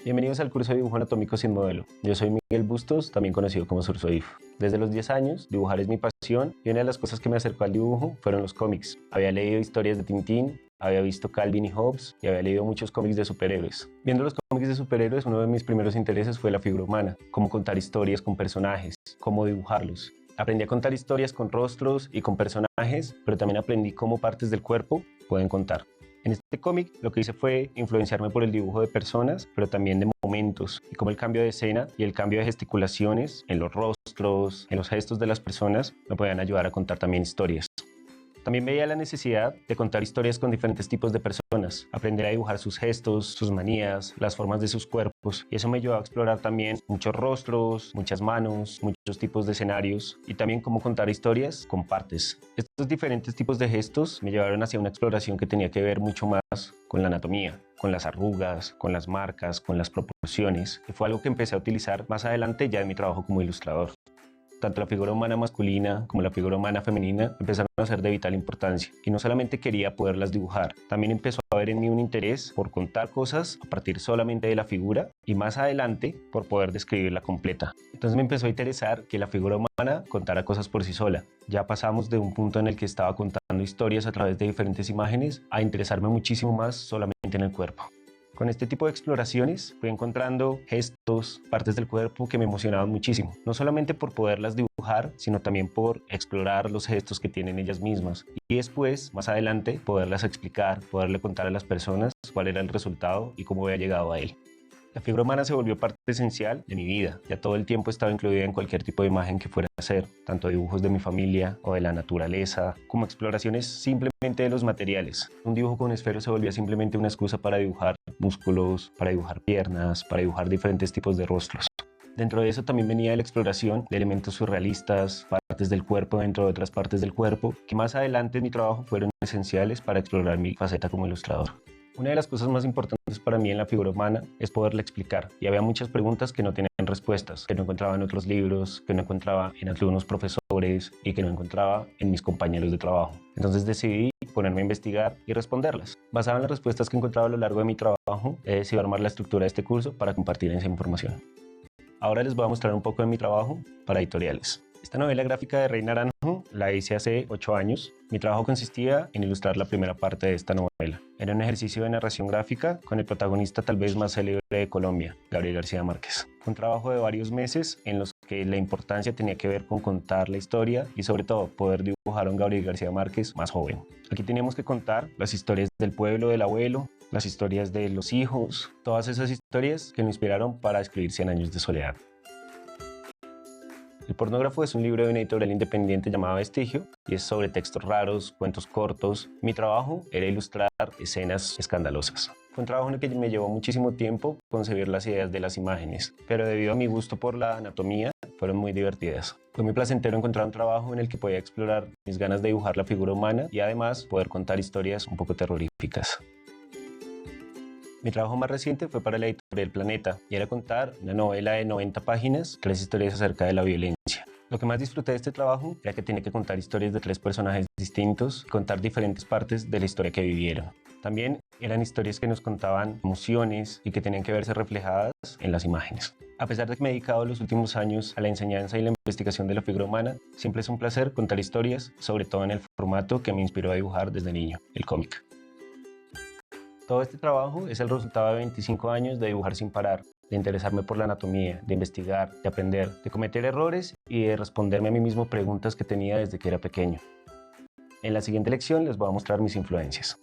Bienvenidos al curso de dibujo anatómico sin modelo. Yo soy Miguel Bustos, también conocido como Sursoif. Desde los 10 años, dibujar es mi pasión y una de las cosas que me acercó al dibujo fueron los cómics. Había leído historias de Tintín, había visto Calvin y Hobbes y había leído muchos cómics de superhéroes. Viendo los cómics de superhéroes, uno de mis primeros intereses fue la figura humana, cómo contar historias con personajes, cómo dibujarlos. Aprendí a contar historias con rostros y con personajes, pero también aprendí cómo partes del cuerpo pueden contar. En este cómic lo que hice fue influenciarme por el dibujo de personas, pero también de momentos, y cómo el cambio de escena y el cambio de gesticulaciones en los rostros, en los gestos de las personas, me podían ayudar a contar también historias. También veía la necesidad de contar historias con diferentes tipos de personas, aprender a dibujar sus gestos, sus manías, las formas de sus cuerpos, y eso me ayudó a explorar también muchos rostros, muchas manos, muchos tipos de escenarios, y también cómo contar historias con partes. Estos diferentes tipos de gestos me llevaron hacia una exploración que tenía que ver mucho más con la anatomía, con las arrugas, con las marcas, con las proporciones, y fue algo que empecé a utilizar más adelante ya en mi trabajo como ilustrador. Tanto la figura humana masculina como la figura humana femenina empezaron a ser de vital importancia y no solamente quería poderlas dibujar, también empezó a haber en mí un interés por contar cosas a partir solamente de la figura y más adelante por poder describirla completa. Entonces me empezó a interesar que la figura humana contara cosas por sí sola. Ya pasamos de un punto en el que estaba contando historias a través de diferentes imágenes a interesarme muchísimo más solamente en el cuerpo. Con este tipo de exploraciones fui encontrando gestos, partes del cuerpo que me emocionaban muchísimo, no solamente por poderlas dibujar, sino también por explorar los gestos que tienen ellas mismas y después, más adelante, poderlas explicar, poderle contar a las personas cuál era el resultado y cómo había llegado a él. La figura humana se volvió parte esencial de mi vida. Ya todo el tiempo estaba incluida en cualquier tipo de imagen que fuera a hacer, tanto dibujos de mi familia o de la naturaleza, como exploraciones simplemente de los materiales. Un dibujo con esfero se volvía simplemente una excusa para dibujar músculos, para dibujar piernas, para dibujar diferentes tipos de rostros. Dentro de eso también venía la exploración de elementos surrealistas, partes del cuerpo dentro de otras partes del cuerpo, que más adelante en mi trabajo fueron esenciales para explorar mi faceta como ilustrador. Una de las cosas más importantes para mí en la figura humana es poderla explicar, y había muchas preguntas que no tenían respuestas, que no encontraba en otros libros, que no encontraba en algunos profesores y que no encontraba en mis compañeros de trabajo. Entonces decidí ponerme a investigar y responderlas. Basado en las respuestas que encontraba a lo largo de mi trabajo, he decidido armar la estructura de este curso para compartir esa información. Ahora les voy a mostrar un poco de mi trabajo para editoriales. Esta novela gráfica de Rey Naranjo la hice hace 8 años. Mi trabajo consistía en ilustrar la primera parte de esta novela. Era un ejercicio de narración gráfica con el protagonista tal vez más célebre de Colombia, Gabriel García Márquez. Fue un trabajo de varios meses en los que la importancia tenía que ver con contar la historia y sobre todo poder dibujar a un Gabriel García Márquez más joven. Aquí teníamos que contar las historias del pueblo del abuelo, las historias de los hijos, todas esas historias que me inspiraron para escribir 100 años de soledad. El pornógrafo es un libro de una editorial independiente llamada Vestigio y es sobre textos raros, cuentos cortos. Mi trabajo era ilustrar escenas escandalosas. Fue un trabajo en el que me llevó muchísimo tiempo concebir las ideas de las imágenes, pero debido a mi gusto por la anatomía, fueron muy divertidas. Fue muy placentero encontrar un trabajo en el que podía explorar mis ganas de dibujar la figura humana y además poder contar historias un poco terroríficas. Mi trabajo más reciente fue para la editorial Planeta y era contar una novela de 90 páginas, 3 historias acerca de la violencia. Lo que más disfruté de este trabajo era que tenía que contar historias de 3 personajes distintos y contar diferentes partes de la historia que vivieron. También eran historias que nos contaban emociones y que tenían que verse reflejadas en las imágenes. A pesar de que me he dedicado los últimos años a la enseñanza y la investigación de la figura humana, siempre es un placer contar historias, sobre todo en el formato que me inspiró a dibujar desde niño, el cómic. Todo este trabajo es el resultado de 25 años de dibujar sin parar, de interesarme por la anatomía, de investigar, de aprender, de cometer errores y de responderme a mí mismo preguntas que tenía desde que era pequeño. En la siguiente lección les voy a mostrar mis influencias.